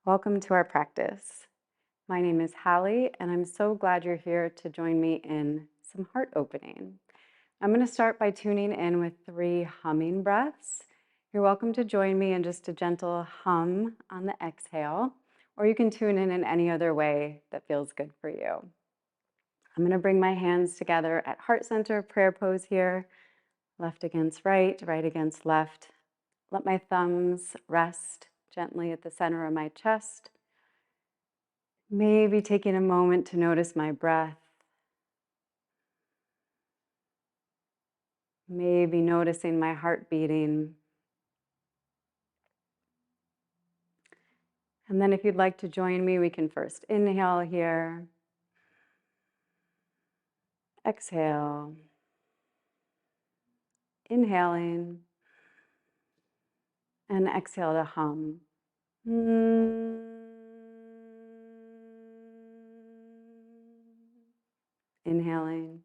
Welcome to our practice. My name is Halli, and I'm so glad you're here to join me in some heart opening. I'm going to start by tuning in with 3 humming breaths. You're welcome to join me in just a gentle hum on the exhale, or you can tune in any other way that feels good for you. I'm going to bring my hands together at heart center prayer pose here, left against right, right against left. Let my thumbs rest gently at the center of my chest. Maybe taking a moment to notice my breath. Maybe noticing my heart beating. And then if you'd like to join me, we can first inhale here. Exhale. Inhaling. And exhale to hum. Inhaling.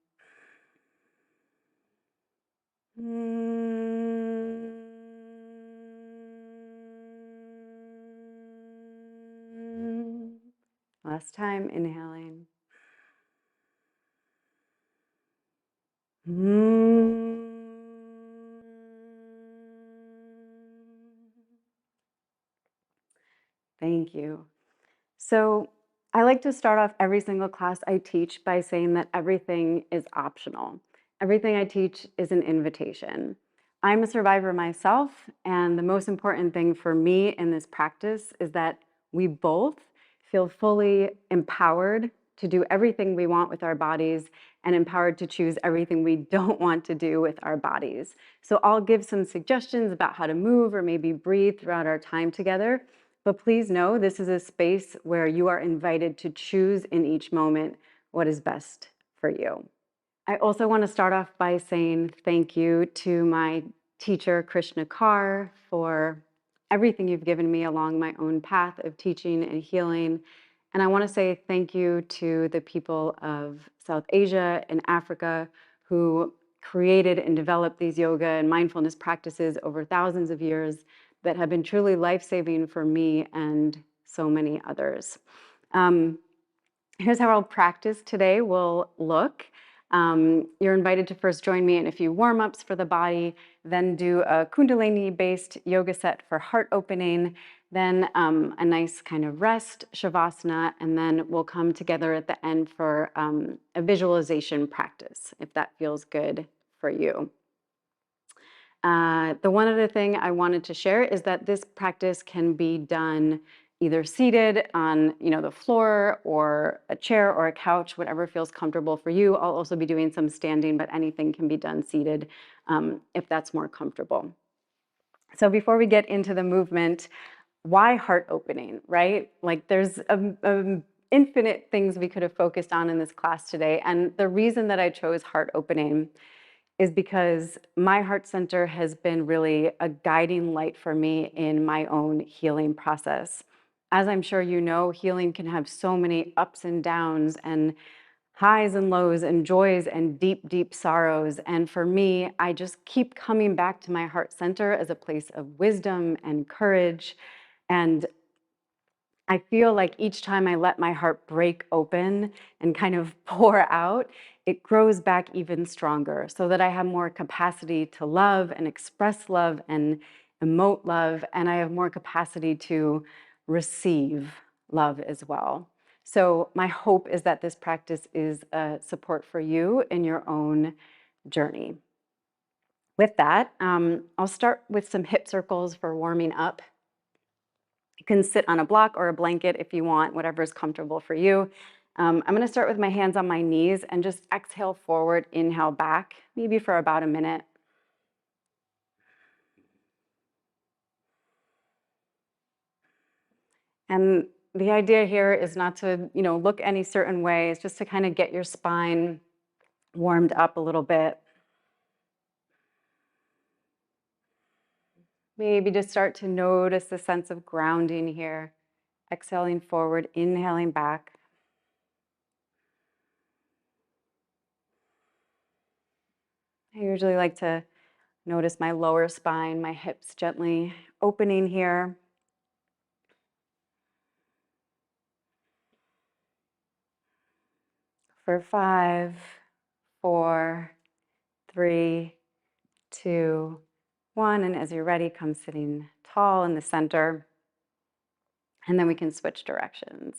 Last time, inhaling. Thank you. So I like to start off every single class I teach by saying that everything is optional. Everything I teach is an invitation. I'm a survivor myself, and the most important thing for me in this practice is that we both feel fully empowered to do everything we want with our bodies and empowered to choose everything we don't want to do with our bodies. So I'll give some suggestions about how to move or maybe breathe throughout our time together. But please know this is a space where you are invited to choose in each moment what is best for you. I also want to start off by saying thank you to my teacher, Krishna Kaur, for everything you've given me along my own path of teaching and healing. And I want to say thank you to the people of South Asia and Africa who created and developed these yoga and mindfulness practices over thousands of years that have been truly life-saving for me and so many others. Here's how our practice today will look. You're invited to first join me in a few warm-ups for the body, then do a Kundalini-based yoga set for heart opening, then a nice kind of rest, Shavasana, and then we'll come together at the end for a visualization practice, if that feels good for you. The one other thing I wanted to share is that this practice can be done either seated on, the floor or a chair or a couch, whatever feels comfortable for you. I'll also be doing some standing, but anything can be done seated if that's more comfortable. So before we get into the movement, why heart opening, right? Like there's infinite things we could have focused on in this class today. And the reason that I chose heart opening is because my heart center has been really a guiding light for me in my own healing process. As I'm sure you know, healing can have so many ups and downs and highs and lows and joys and deep, deep sorrows. And for me, I just keep coming back to my heart center as a place of wisdom and courage. And I feel like each time I let my heart break open and kind of pour out, it grows back even stronger so that I have more capacity to love and express love and emote love, and I have more capacity to receive love as well. So my hope is that this practice is a support for you in your own journey. With that, I'll start with some hip circles for warming up. You can sit on a block or a blanket if you want, whatever is comfortable for you. I'm going to start with my hands on my knees and just exhale forward, inhale back, maybe for about a minute. And the idea here is not to, look any certain way. It's just to kind of get your spine warmed up a little bit. Maybe just start to notice the sense of grounding here. Exhaling forward, inhaling back. I usually like to notice my lower spine, my hips gently opening here. for 5, 4, 3, 2, 1. And as you're ready, come sitting tall in the center. And then we can switch directions.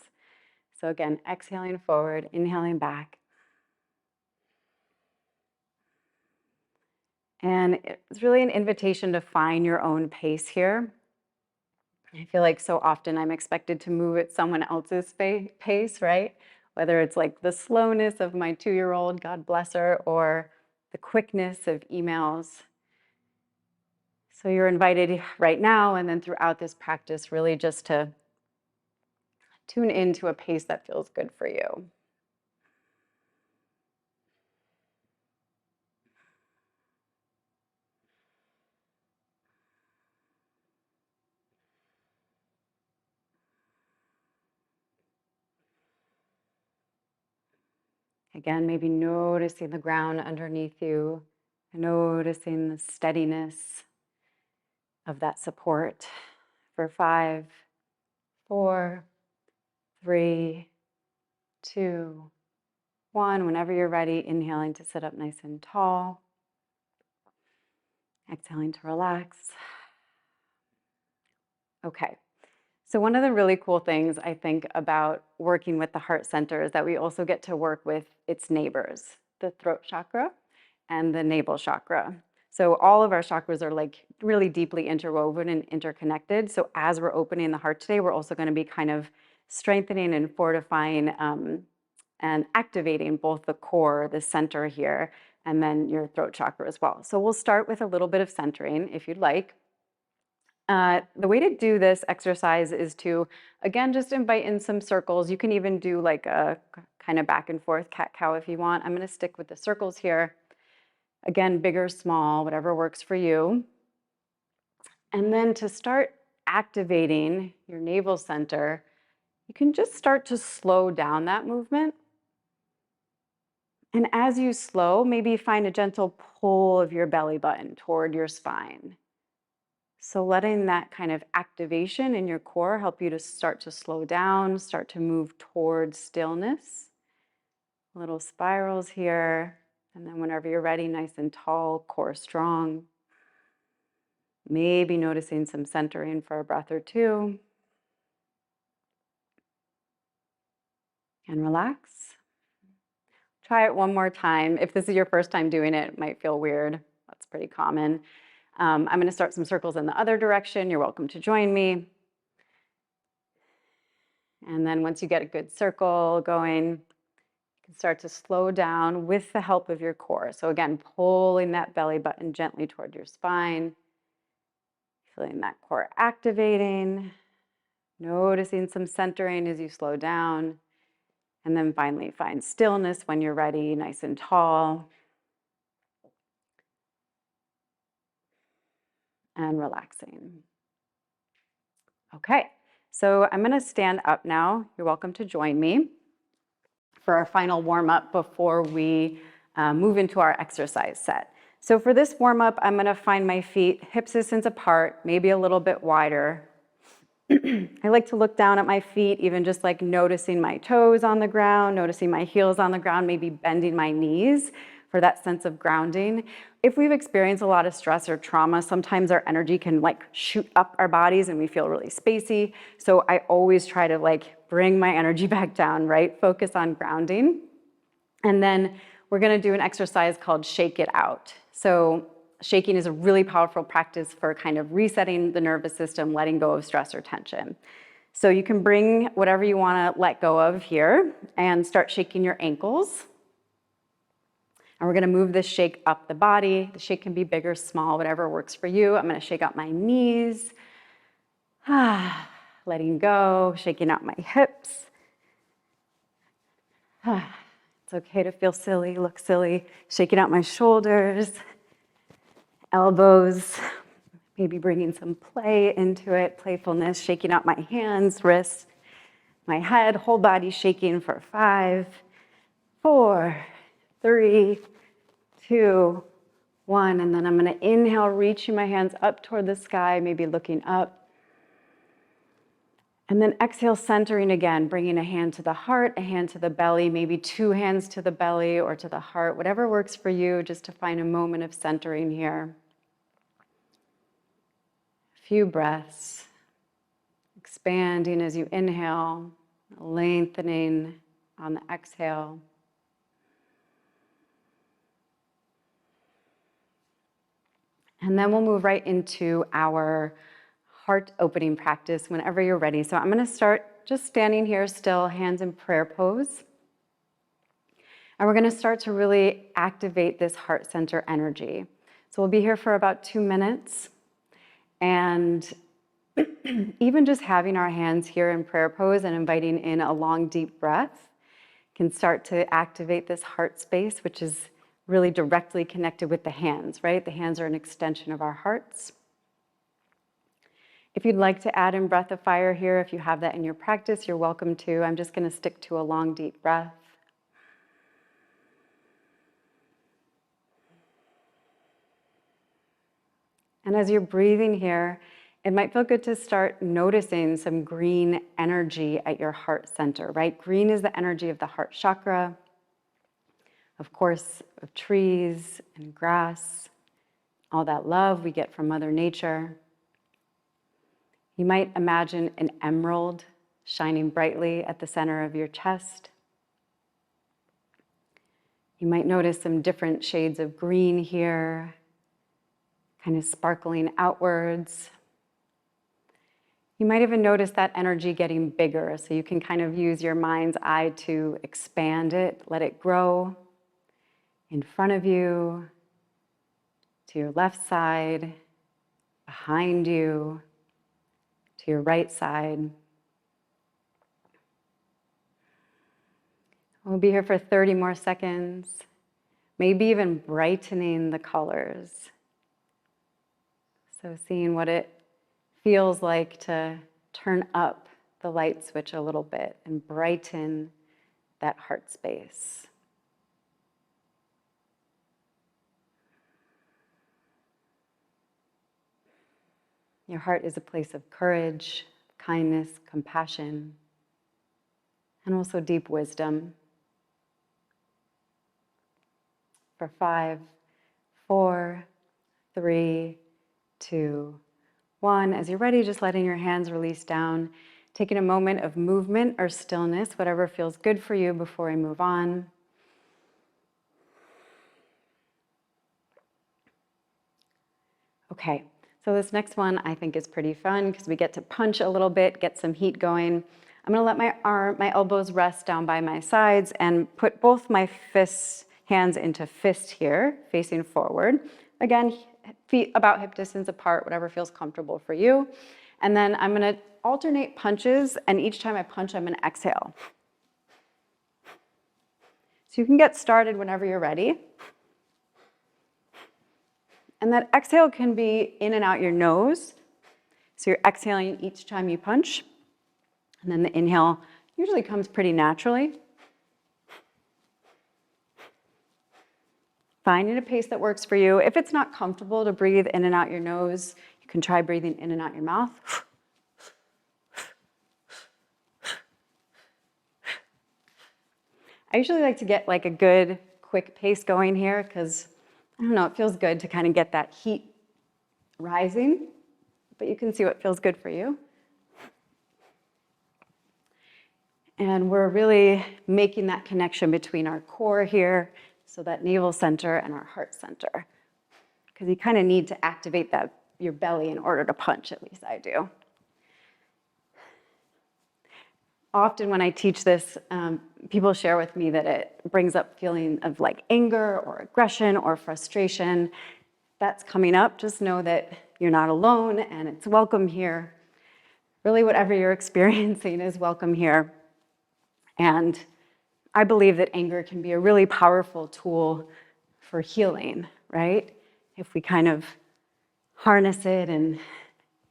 So again, exhaling forward, inhaling back. And it's really an invitation to find your own pace here. I feel like so often I'm expected to move at someone else's pace, right? Whether it's like the slowness of my 2-year-old, God bless her, or the quickness of emails. So you're invited right now and then throughout this practice really just to tune into a pace that feels good for you. Again, maybe noticing the ground underneath you, noticing the steadiness of that support for 5, 4, 3, 2, 1. Whenever you're ready, inhaling to sit up nice and tall. Exhaling to relax. Okay. So one of the really cool things I think about working with the heart center is that we also get to work with its neighbors, the throat chakra and the navel chakra. So all of our chakras are like really deeply interwoven and interconnected. So as we're opening the heart today, we're also going to be kind of strengthening and fortifying and activating both the core, the center here, and then your throat chakra as well. So we'll start with a little bit of centering if you'd like. The way to do this exercise is to, again, just invite in some circles. You can even do like a kind of back and forth cat-cow if you want. I'm going to stick with the circles here. Again, big or small, whatever works for you. And then to start activating your navel center, you can just start to slow down that movement. And as you slow, maybe find a gentle pull of your belly button toward your spine. So letting that kind of activation in your core help you to start to slow down, start to move towards stillness. Little spirals here. And then whenever you're ready, nice and tall, core strong. Maybe noticing some centering for a breath or two. And relax. Try it one more time. If this is your first time doing it, it might feel weird. That's pretty common. I'm going to start some circles in the other direction. You're welcome to join me. And then once you get a good circle going, you can start to slow down with the help of your core. So again, pulling that belly button gently toward your spine, feeling that core activating, noticing some centering as you slow down, and then finally find stillness when you're ready, nice and tall. And relaxing. Okay, so I'm going to stand up now. You're welcome to join me for our final warm-up before we move into our exercise set. So for this warm-up, I'm going to find my feet hip distance apart, maybe a little bit wider. I like to look down at my feet, even just like noticing my toes on the ground, noticing my heels on the ground, maybe bending my knees for that sense of grounding. If we've experienced a lot of stress or trauma, sometimes our energy can like shoot up our bodies and we feel really spacey. So I always try to like bring my energy back down, right? Focus on grounding. And then we're gonna do an exercise called Shake It Out. So shaking is a really powerful practice for kind of resetting the nervous system, letting go of stress or tension. So you can bring whatever you wanna let go of here and start shaking your ankles. And we're gonna move this shake up the body. The shake can be big or small, whatever works for you. I'm gonna shake out my knees. Letting go, shaking out my hips. It's okay to feel silly, look silly. Shaking out my shoulders, elbows, maybe bringing some play into it, playfulness, shaking out my hands, wrists, my head, whole body shaking for 5, 4, 3, 2, 1. And then I'm going to inhale, reaching my hands up toward the sky, maybe looking up. And then exhale, centering again, bringing a hand to the heart, a hand to the belly, maybe 2 hands to the belly or to the heart, whatever works for you, just to find a moment of centering here. A few breaths, expanding as you inhale, lengthening on the exhale. And then we'll move right into our heart opening practice whenever you're ready. So I'm going to start just standing here still, hands in prayer pose. And we're going to start to really activate this heart center energy. So we'll be here for about 2 minutes. And even just having our hands here in prayer pose and inviting in a long, deep breath can start to activate this heart space, which is really directly connected with the hands, right? The hands are an extension of our hearts. If you'd like to add in breath of fire here, if you have that in your practice, you're welcome to. I'm just going to stick to a long, deep breath. And as you're breathing here, it might feel good to start noticing some green energy at your heart center, right? Green is the energy of the heart chakra, of course, of trees and grass, all that love we get from Mother Nature. You might imagine an emerald shining brightly at the center of your chest. You might notice some different shades of green here, kind of sparkling outwards. You might even notice that energy getting bigger, so you can kind of use your mind's eye to expand it, let it grow in front of you, to your left side, behind you, to your right side. We'll be here for 30 more seconds, maybe even brightening the colors. So seeing what it feels like to turn up the light switch a little bit and brighten that heart space. Your heart is a place of courage, kindness, compassion, and also deep wisdom. For 5, 4, 3, 2, 1. As you're ready, just letting your hands release down, taking a moment of movement or stillness, whatever feels good for you before I move on. Okay, so this next one I think is pretty fun because we get to punch a little bit, get some heat going. I'm gonna let my elbows rest down by my sides and put both my hands into fist here, facing forward. Again, feet about hip distance apart, whatever feels comfortable for you. And then I'm gonna alternate punches, and each time I punch, I'm gonna exhale. So you can get started whenever you're ready. And that exhale can be in and out your nose. So you're exhaling each time you punch. And then the inhale usually comes pretty naturally. Finding a pace that works for you. If it's not comfortable to breathe in and out your nose, you can try breathing in and out your mouth. I usually like to get like a good quick pace going here because, I don't know, it feels good to kind of get that heat rising, but you can see what feels good for you. And we're really making that connection between our core here, so that navel center and our heart center, because you kind of need to activate your belly in order to punch, at least I do. Often when I teach this, people share with me that it brings up feeling of like anger or aggression or frustration. That's coming up. Just know that you're not alone and it's welcome here. Really, whatever you're experiencing is welcome here. And I believe that anger can be a really powerful tool for healing, right? If we kind of harness it and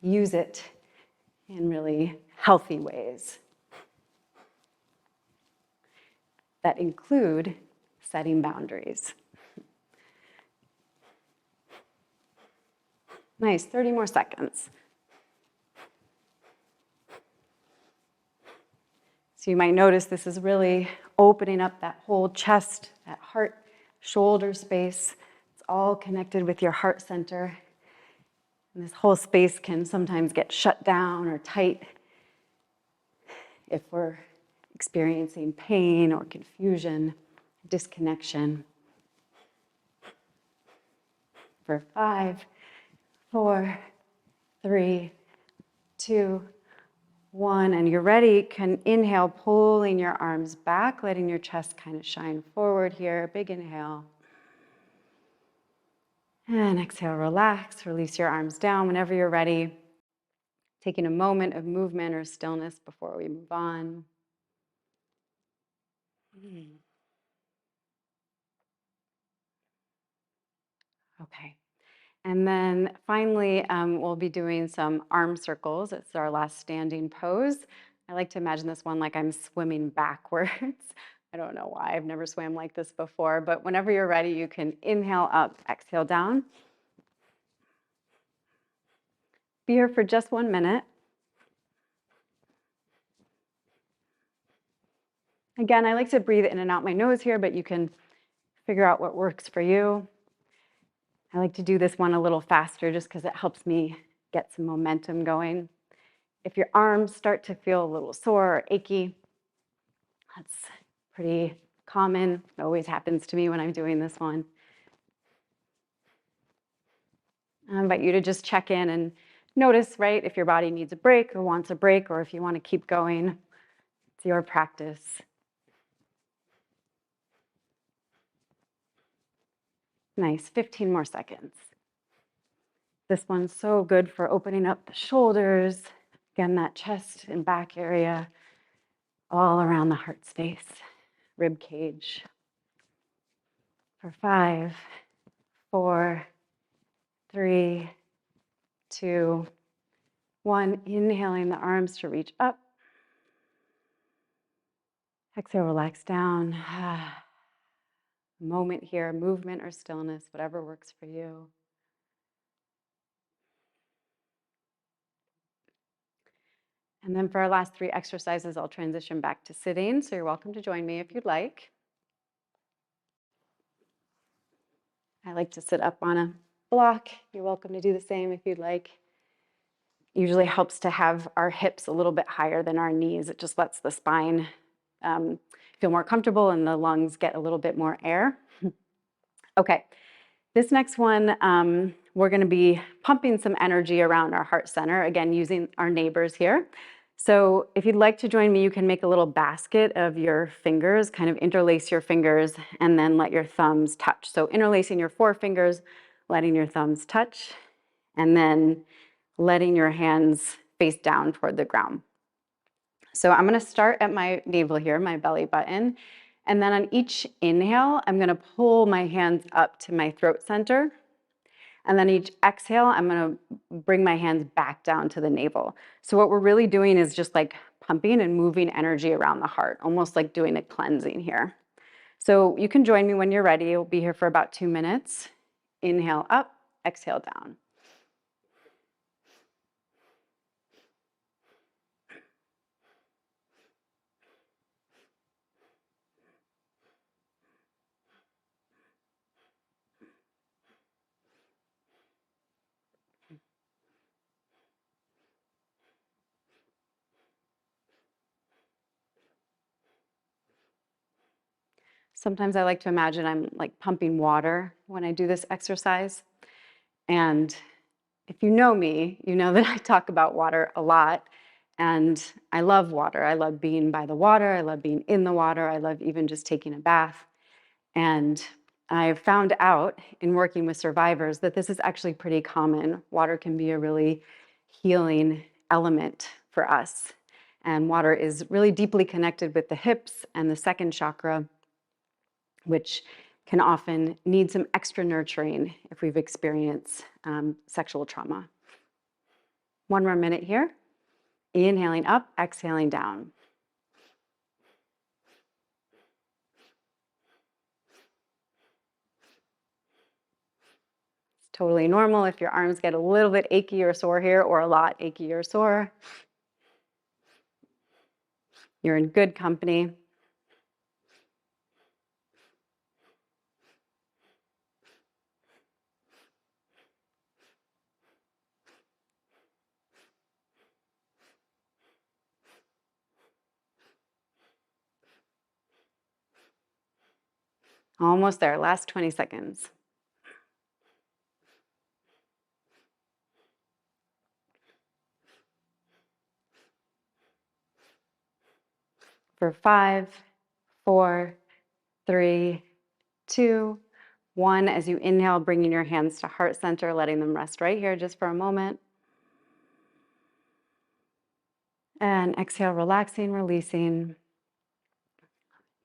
use it in really healthy ways that include setting boundaries. Nice, 30 more seconds. So you might notice this is really opening up that whole chest, that heart, shoulder space. It's all connected with your heart center. And this whole space can sometimes get shut down or tight if we're experiencing pain or confusion, disconnection. For 5, 4, 3, 2, 1, and you're ready, can inhale, pulling your arms back, letting your chest kind of shine forward here. Big inhale. And exhale, relax, release your arms down whenever you're ready. Taking a moment of movement or stillness before we move on. Okay. And then finally, we'll be doing some arm circles. It's our last standing pose. I like to imagine this one like I'm swimming backwards. I don't know why, I've never swam like this before, but whenever you're ready, you can inhale up, exhale down. Be here for just 1 minute. Again, I like to breathe in and out my nose here, but you can figure out what works for you. I like to do this one a little faster just because it helps me get some momentum going. If your arms start to feel a little sore or achy, that's pretty common. It always happens to me when I'm doing this one. I invite you to just check in and notice, right, if your body needs a break or wants a break, or if you want to keep going. It's your practice. Nice, 15 more seconds. This one's so good for opening up the shoulders, again, that chest and back area, all around the heart space, rib cage. For 5, 4, 3, 2, 1. Inhaling the arms to reach up. Exhale, relax down. Moment here, movement or stillness, whatever works for you. And then for our last 3 exercises, I'll transition back to sitting. So you're welcome to join me if you'd like. I like to sit up on a block. You're welcome to do the same if you'd like. Usually helps to have our hips a little bit higher than our knees. It just lets the spine feel more comfortable and the lungs get a little bit more air. Okay, this next one, we're going to be pumping some energy around our heart center, again, using our neighbors here. So if you'd like to join me, you can make a little basket of your fingers, kind of interlace your fingers, and then let your thumbs touch. So interlacing your forefingers, letting your thumbs touch, and then letting your hands face down toward the ground. So I'm going to start at my navel here, my belly button. And then on each inhale, I'm going to pull my hands up to my throat center. And then each exhale, I'm going to bring my hands back down to the navel. So what we're really doing is just like pumping and moving energy around the heart, almost like doing a cleansing here. So you can join me when you're ready. We'll be here for about 2 minutes. Inhale up, exhale down. Sometimes I like to imagine I'm like pumping water when I do this exercise. And if you know me, you know that I talk about water a lot. And I love water. I love being by the water. I love being in the water. I love even just taking a bath. And I've found out in working with survivors that this is actually pretty common. Water can be a really healing element for us. And water is really deeply connected with the hips and the second chakra, which can often need some extra nurturing if we've experienced sexual trauma. 1 more minute here. Inhaling up, exhaling down. It's totally normal if your arms get a little bit achy or sore here, or a lot achy or sore. You're in good company. Almost there, last 20 seconds. For 5, 4, 3, 2, 1. As you inhale, bringing your hands to heart center, letting them rest right here just for a moment. And exhale, relaxing, releasing.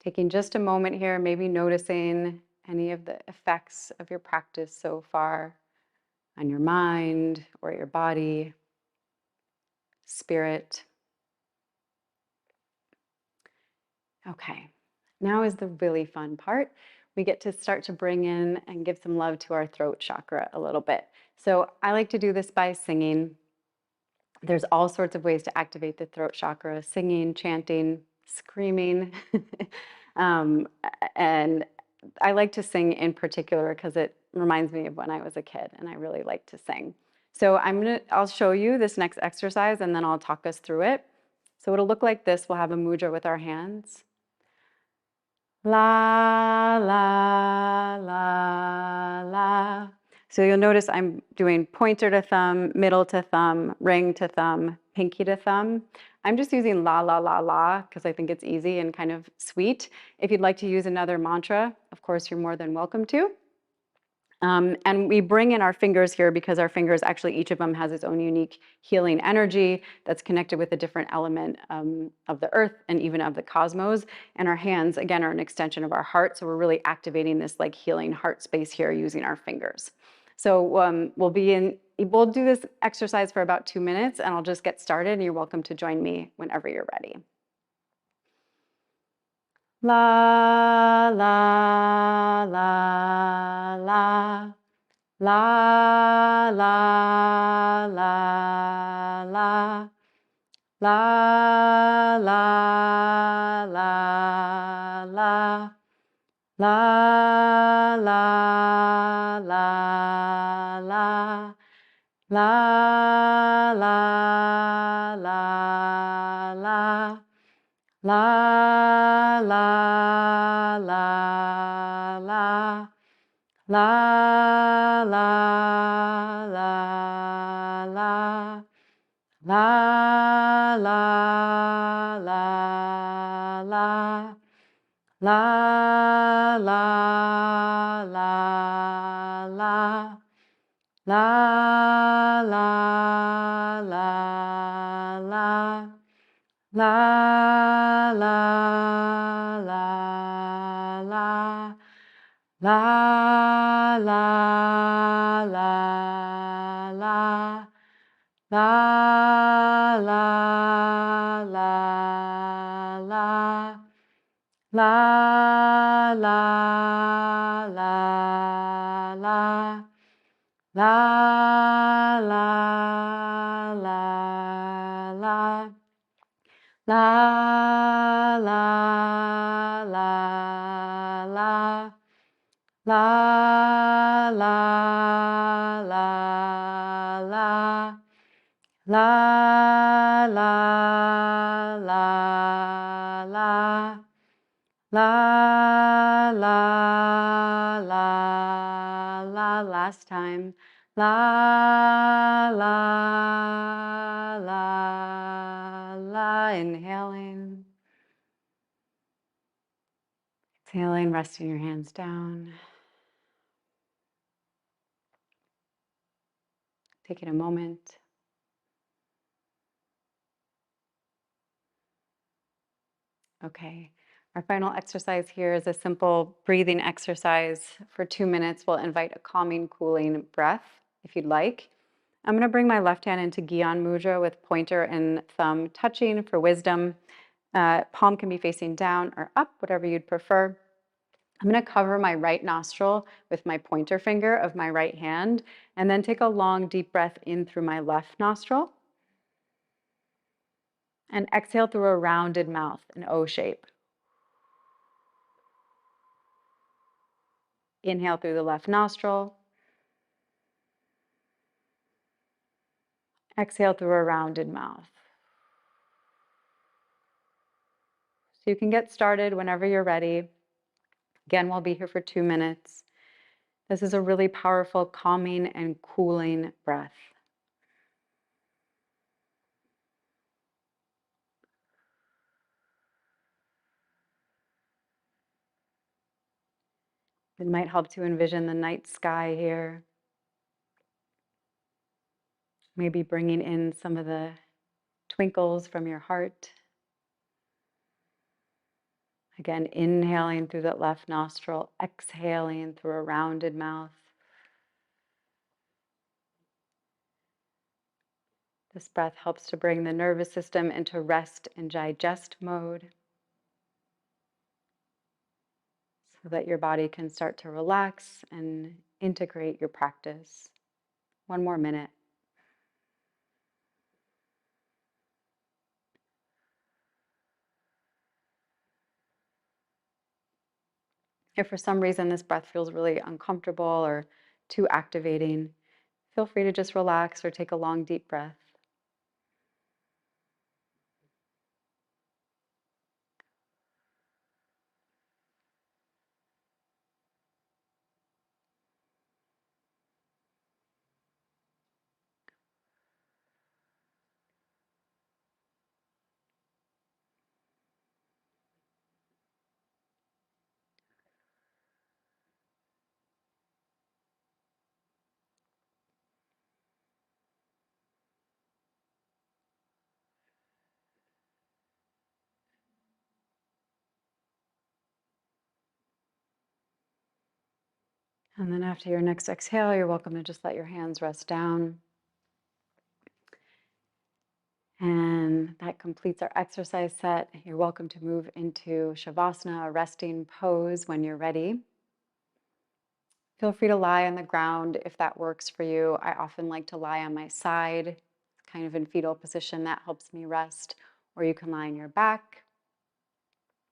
Taking just a moment here, maybe noticing any of the effects of your practice so far on your mind or your body, spirit. Okay, now is the really fun part. We get to start to bring in and give some love to our throat chakra a little bit. So I like to do this by singing. There's all sorts of ways to activate the throat chakra: singing, chanting, screaming. um, and I like to sing in particular because it reminds me of when I was a kid and I really like to sing. So I'll show you this next exercise and then I'll talk us through it. So it'll look like this. We'll have a mudra with our hands. La, la, la, la. So you'll notice I'm doing pointer to thumb, middle to thumb, ring to thumb, pinky to thumb. I'm just using la, la, la, la, because I think it's easy and kind of sweet. If you'd like to use another mantra, of course, you're more than welcome to. And we bring in our fingers here because our fingers, actually, each of them has its own unique healing energy that's connected with a different element of the earth and even of the cosmos. And our hands, again, are an extension of our heart. So we're really activating this like healing heart space here using our fingers. So we'll do this exercise for about 2 minutes and I'll just get started and you're welcome to join me whenever you're ready. La, la, la, la. La, la, la, la. La, la, la, la. La, la, la, la. La, la, la, la. La, la, la, la. La, la, la, la. La, la, la, la. La, la, la, la. La, la, la, la. La, la, la, la. La, la, la, la. La, la, la, la. La, la, la, la. La, la, la, la. La, la, la, la. La, la, la, la. La, la, la, la. La, la, la, la. Last time. La, la, la, la. Inhaling. Exhaling, resting your hands down. Taking a moment. Okay. Our final exercise here is a simple breathing exercise for 2 minutes. We'll invite a calming, cooling breath if you'd like. I'm going to bring my left hand into Gyan Mudra with pointer and thumb touching for wisdom. Palm can be facing down or up, whatever you'd prefer. I'm going to cover my right nostril with my pointer finger of my right hand, and then take a long, deep breath in through my left nostril. And exhale through a rounded mouth, an O shape. Inhale through the left nostril. Exhale through a rounded mouth. So you can get started whenever you're ready. Again, we'll be here for 2 minutes. This is a really powerful calming and cooling breath. It might help to envision the night sky here. Maybe bringing in some of the twinkles from your heart. Again, inhaling through that left nostril, exhaling through a rounded mouth. This breath helps to bring the nervous system into rest and digest mode so that your body can start to relax and integrate your practice. 1 more minute. If for some reason this breath feels really uncomfortable or too activating, feel free to just relax or take a long, deep breath. And then after your next exhale, you're welcome to just let your hands rest down. And that completes our exercise set. You're welcome to move into Shavasana, a resting pose when you're ready. Feel free to lie on the ground if that works for you. I often like to lie on my side, kind of in fetal position. That helps me rest. Or you can lie on your back.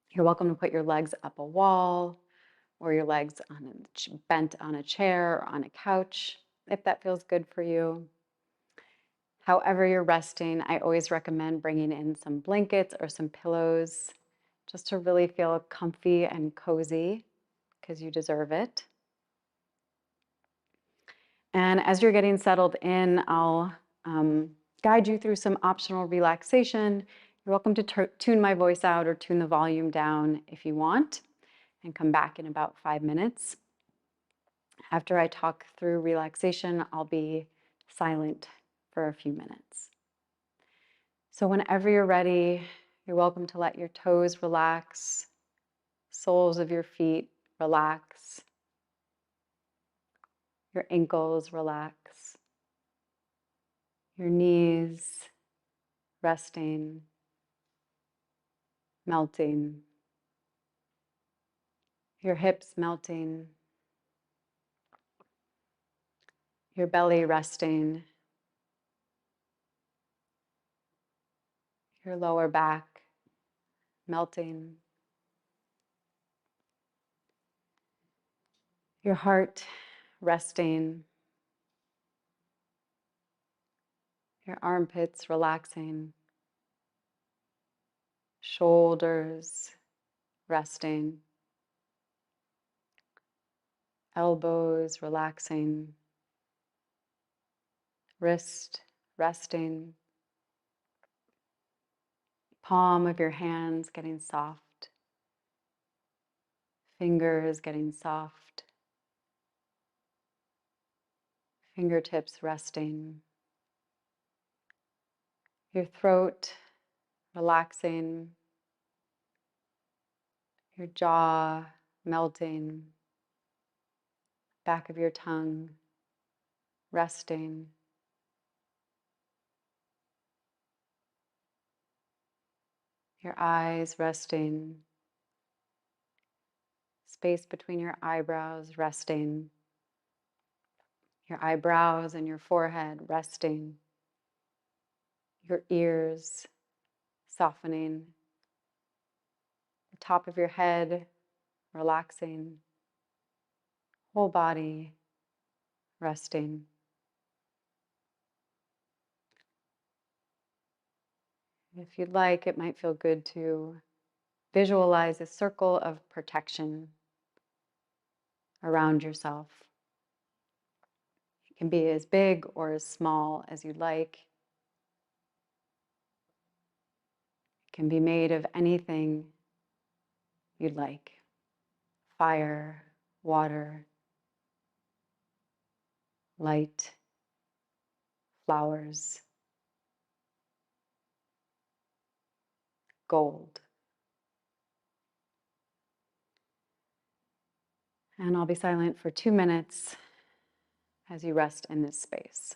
You're welcome to put your legs up a wall or your legs bent on a chair or on a couch, if that feels good for you. However you're resting, I always recommend bringing in some blankets or some pillows just to really feel comfy and cozy because you deserve it. And as you're getting settled in, I'll guide you through some optional relaxation. You're welcome to tune my voice out or tune the volume down if you want, and come back in about 5 minutes. After I talk through relaxation, I'll be silent for a few minutes. So whenever you're ready, you're welcome to let your toes relax, soles of your feet relax, your ankles relax, your knees resting, melting, your hips melting, your belly resting, your lower back melting, your heart resting, your armpits relaxing, shoulders resting, elbows relaxing, wrist resting, palm of your hands getting soft, fingers getting soft, fingertips resting, your throat relaxing, your jaw melting, back of your tongue resting, your eyes resting, space between your eyebrows resting, your eyebrows and your forehead resting, your ears softening the top of your head, relaxing, whole body resting. If you'd like, it might feel good to visualize a circle of protection around yourself. It can be as big or as small as you'd like. It can be made of anything you'd like: fire, water, light, flowers, gold. And I'll be silent for 2 minutes as you rest in this space.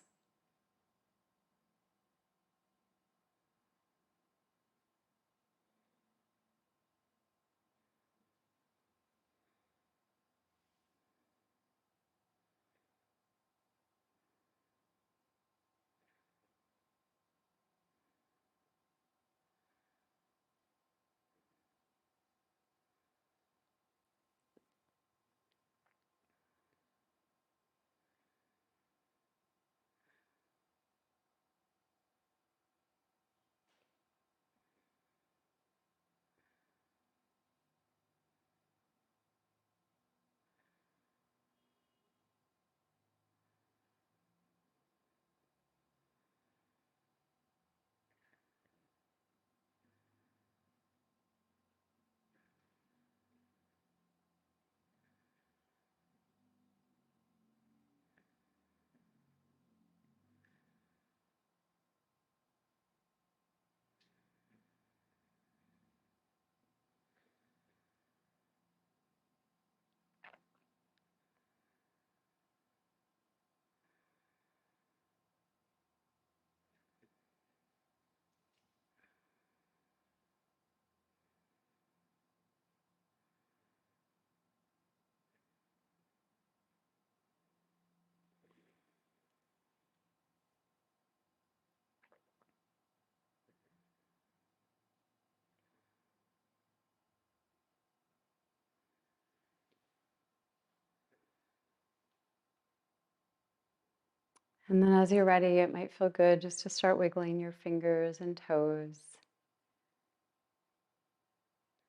And then as you're ready, it might feel good just to start wiggling your fingers and toes,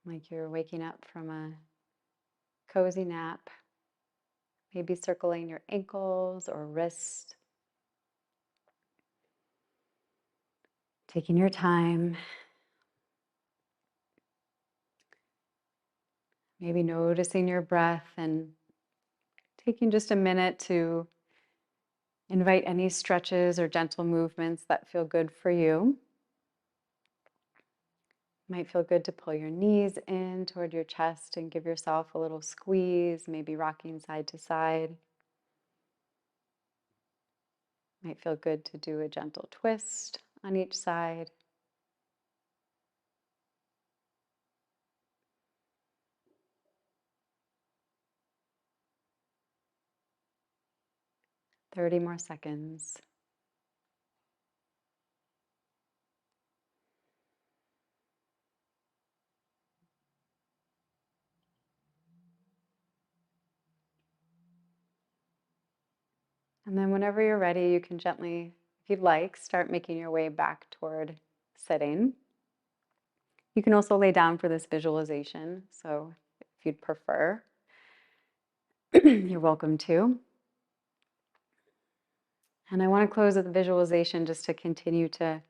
like you're waking up from a cozy nap, maybe circling your ankles or wrists, taking your time, maybe noticing your breath and taking just a minute to invite any stretches or gentle movements that feel good for you. Might feel good to pull your knees in toward your chest and give yourself a little squeeze, maybe rocking side to side. Might feel good to do a gentle twist on each side. Thirty more seconds. And then whenever you're ready, you can gently, if you'd like, start making your way back toward sitting. You can also lay down for this visualization. So if you'd prefer, you're welcome to. And I want to close with a visualization just to continue to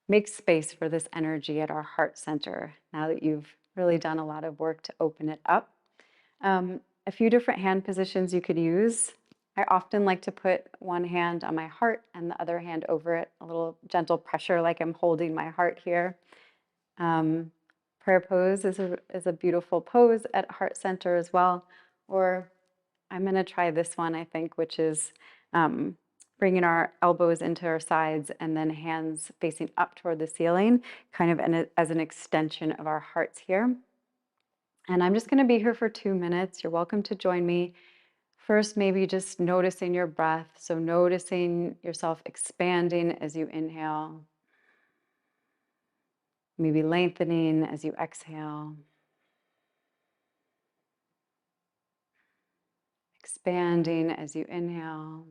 make space for this energy at our heart center now that you've really done a lot of work to open it up. A few different hand positions you could use. I often like to put one hand on my heart and the other hand over it, a little gentle pressure like I'm holding my heart here. Prayer pose is a beautiful pose at heart center as well. Or I'm going to try this one, I think, which is bringing our elbows into our sides and then hands facing up toward the ceiling, kind of as an extension of our hearts here. And I'm just going to be here for 2 minutes. You're welcome to join me. First, maybe just noticing your breath. So noticing yourself expanding as you inhale Maybe lengthening as you exhale. Expanding as you inhale.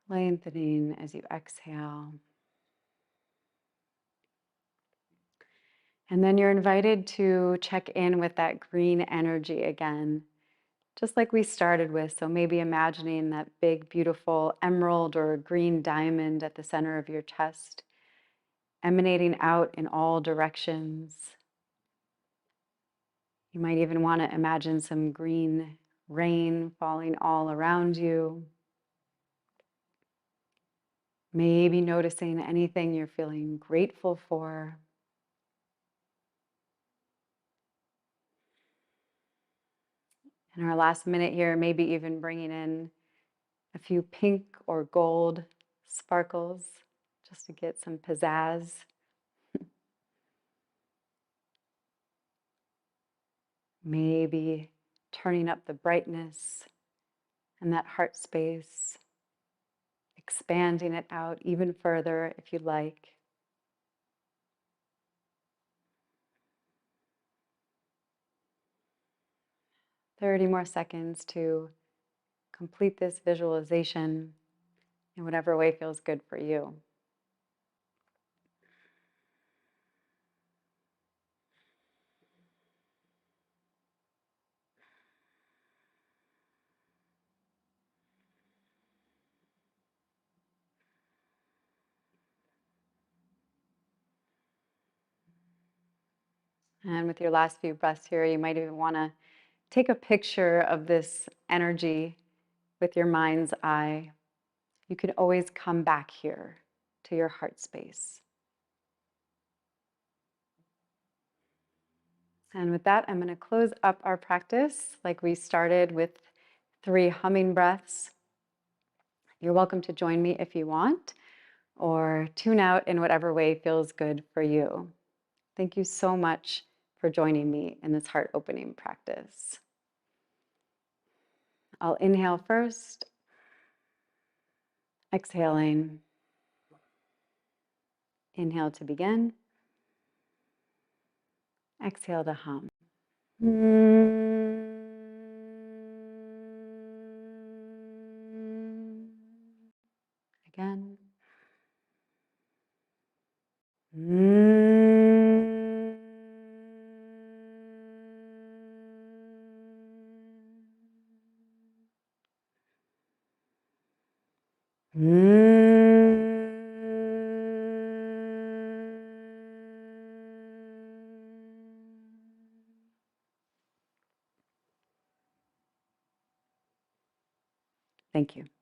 Lengthening as you exhale. And then you're invited to check in with that green energy again, just like we started with. So maybe imagining that big, beautiful emerald or green diamond at the center of your chest, emanating out in all directions. You might even want to imagine some green rain falling all around you. Maybe noticing anything you're feeling grateful for. In our last minute here, maybe even bringing in a few pink or gold sparkles just to get some pizzazz. Maybe turning up the brightness and that heart space, expanding it out even further if you like. "30 more seconds to complete this visualization in whatever way feels good for you." And with your last few breaths here, you might even want to take a picture of this energy with your mind's eye. You can always come back here to your heart space. And with that, I'm going to close up our practice like we started with 3 humming breaths. You're welcome to join me if you want, or tune out in whatever way feels good for you. Thank you so much for joining me in this heart opening practice. I'll inhale first, exhaling. Inhale to begin. Exhale to hum. Again. Thank you.